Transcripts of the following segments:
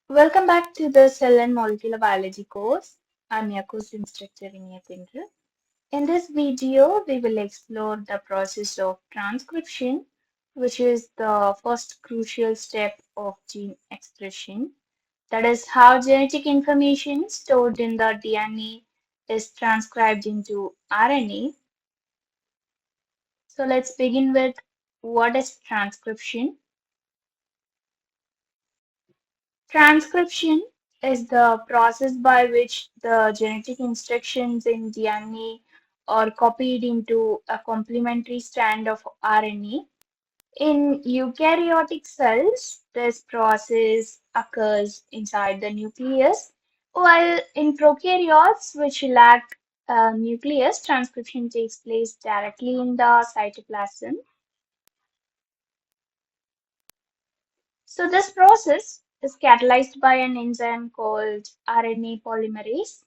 Welcome back to the Cell and Molecular Biology course. I'm your course instructor Vinyatindra. In this video, we will explore the process of transcription, which is the first crucial step of gene expression. That is how genetic information stored in the DNA is transcribed into RNA. So let's begin with what is transcription. Transcription is the process by which the genetic instructions in DNA are copied into a complementary strand of RNA. In eukaryotic cells, this process occurs inside the nucleus, while in prokaryotes, which lack a nucleus, transcription takes place directly in the cytoplasm. So this process is catalyzed by an enzyme called RNA polymerase.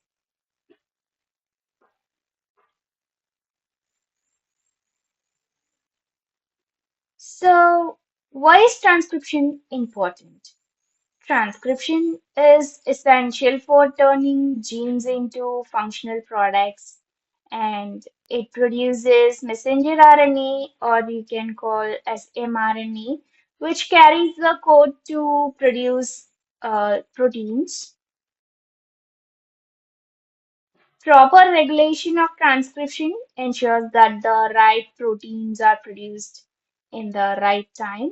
So why is transcription important? Transcription is essential for turning genes into functional products, and it produces messenger RNA, or you can call as mRNA, which carries the code to produce proteins. Proper regulation of transcription ensures that the right proteins are produced in the right time.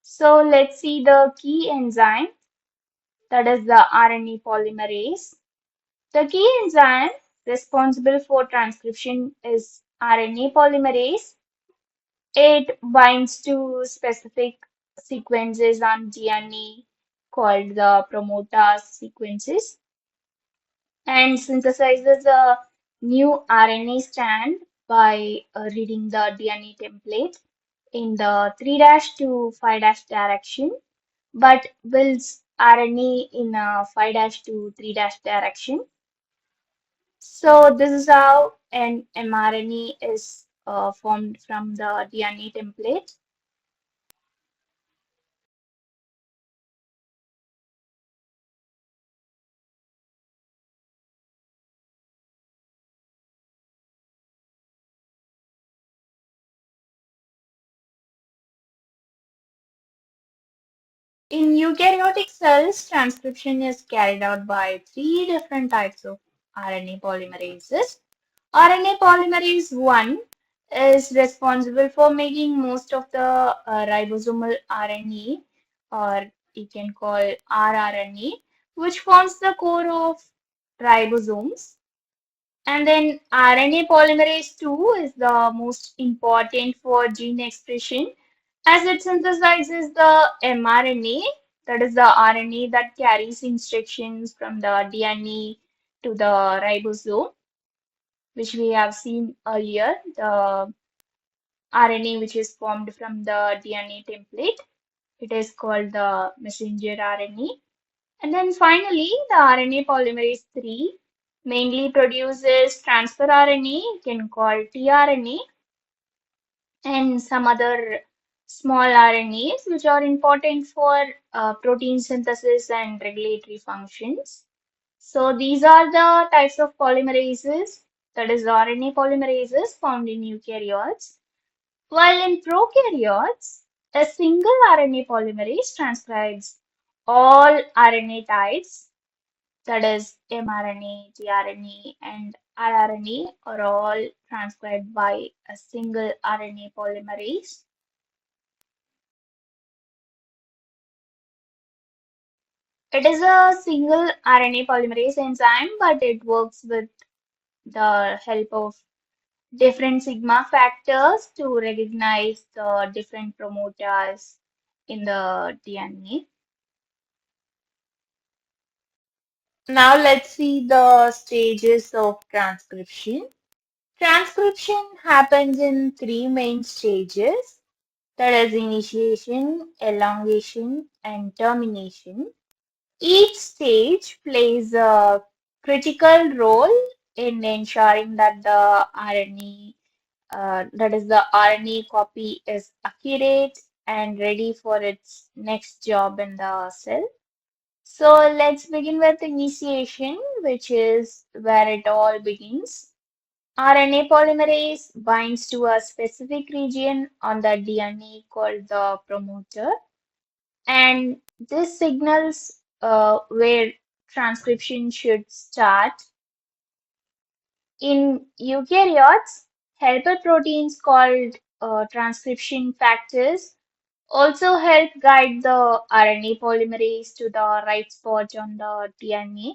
So let's see the key enzyme, that is the RNA polymerase. The key enzyme responsible for transcription is RNA polymerase. It binds to specific sequences on DNA called the promoter sequences and synthesizes a new RNA strand by reading the DNA template in the 3' to 5' direction, but builds RNA in a 5' to 3' direction. So this is how an mRNA is formed from the DNA template. In eukaryotic cells, transcription is carried out by three different types of RNA polymerases. RNA polymerase 1 is responsible for making most of the ribosomal RNA, or you can call rRNA, which forms the core of ribosomes. And then RNA polymerase 2 is the most important for gene expression as it synthesizes the mRNA, that is the RNA that carries instructions from the DNA to the ribosome, which we have seen earlier, the RNA which is formed from the DNA template. It is called the messenger RNA. And then finally, the RNA polymerase 3 mainly produces transfer RNA, you can call tRNA, and some other small RNAs which are important for protein synthesis and regulatory functions. So these are the types of polymerases, that is RNA polymerases found in eukaryotes. While in prokaryotes, a single RNA polymerase transcribes all RNA types, that is mRNA, tRNA, and rRNA are all transcribed by a single RNA polymerase. It is a single RNA polymerase enzyme, but it works with the help of different sigma factors to recognize the different promoters in the DNA. Now let's see the stages of transcription. Transcription happens in three main stages, that is initiation, elongation, and termination. Each stage plays a critical role in ensuring that the RNA, that is the RNA copy, is accurate and ready for its next job in the cell. So let's begin with initiation, which is where it all begins. RNA polymerase binds to a specific region on the DNA called the promoter, and this signals where transcription should start. In eukaryotes, helper proteins called transcription factors also help guide the RNA polymerase to the right spot on the DNA.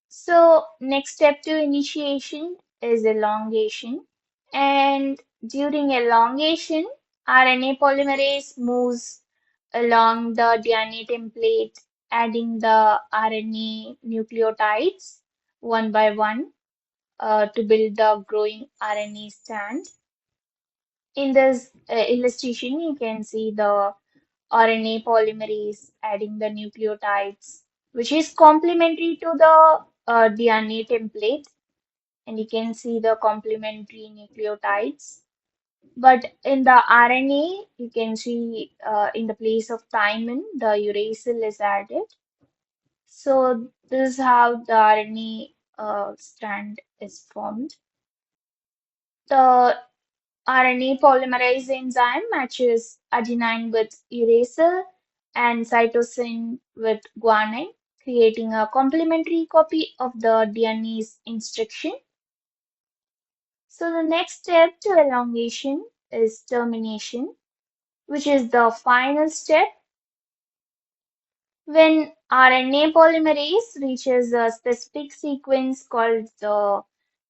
So, next step to initiation is elongation. And during elongation, RNA polymerase moves along the DNA template, adding the RNA nucleotides one by one to build the growing RNA strand. In this illustration, you can see the RNA polymerase adding the nucleotides, which is complementary to the DNA template, and you can see the complementary nucleotides. But in the RNA, you can see in the place of thymine, the uracil is added. So this is how the RNA strand is formed. The RNA polymerase enzyme matches adenine with uracil and cytosine with guanine, creating a complementary copy of the DNA's instruction. So the next step to elongation is termination, which is the final step. When RNA polymerase reaches a specific sequence called the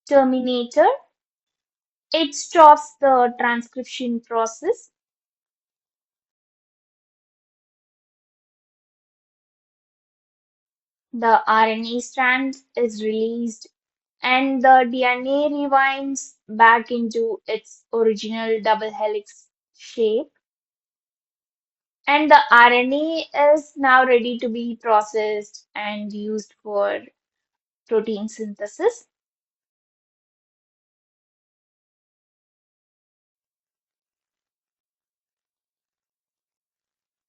terminator, it stops the transcription process. The RNA strand is released and the DNA rewinds back into its original double helix shape. And the RNA is now ready to be processed and used for protein synthesis.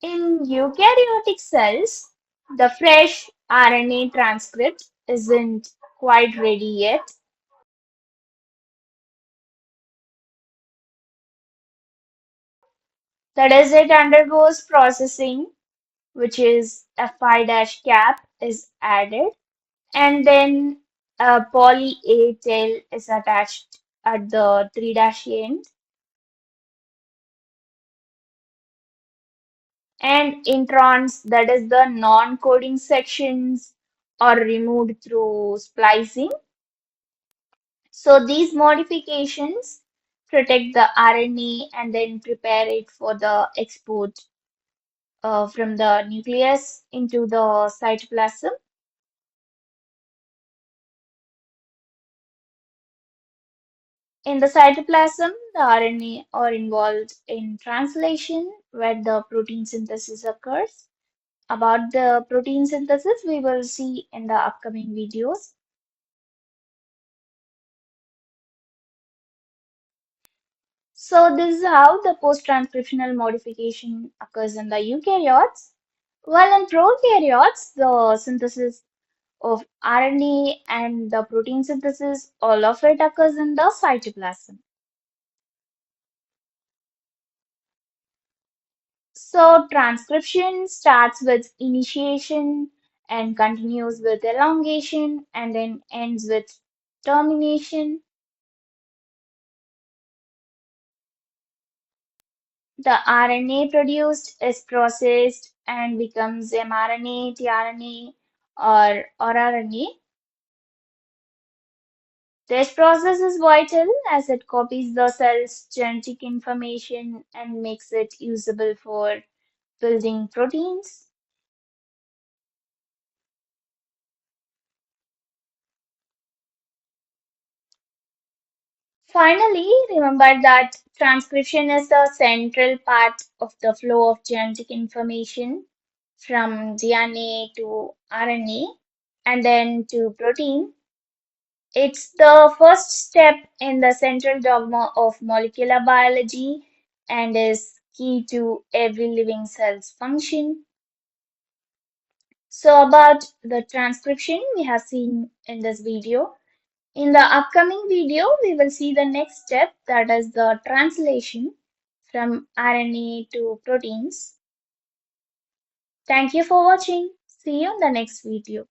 In eukaryotic cells, the fresh RNA transcript isn't quite ready yet. That is, it undergoes processing, which is a 5' cap is added, and then a poly A tail is attached at the 3' end, and introns, that is the non-coding sections, are removed through splicing. So these modifications protect the RNA and then prepare it for the export from the nucleus into the cytoplasm. In the cytoplasm, the RNA are involved in translation where the protein synthesis occurs. About the protein synthesis, we will see in the upcoming videos. So this is how the post-transcriptional modification occurs in the eukaryotes. While in prokaryotes, the synthesis of RNA and the protein synthesis, all of it occurs in the cytoplasm. So transcription starts with initiation and continues with elongation and then ends with termination. The RNA produced is processed and becomes mRNA, tRNA, or RNA. This process is vital as it copies the cell's genetic information and makes it usable for building proteins. Finally, remember that transcription is the central part of the flow of genetic information from DNA to RNA and then to protein. It's the first step in the central dogma of molecular biology and is key to every living cell's function. So about the transcription we have seen in this video. In the upcoming video, we will see the next step, that is the translation from RNA to proteins. Thank you for watching. See you in the next video.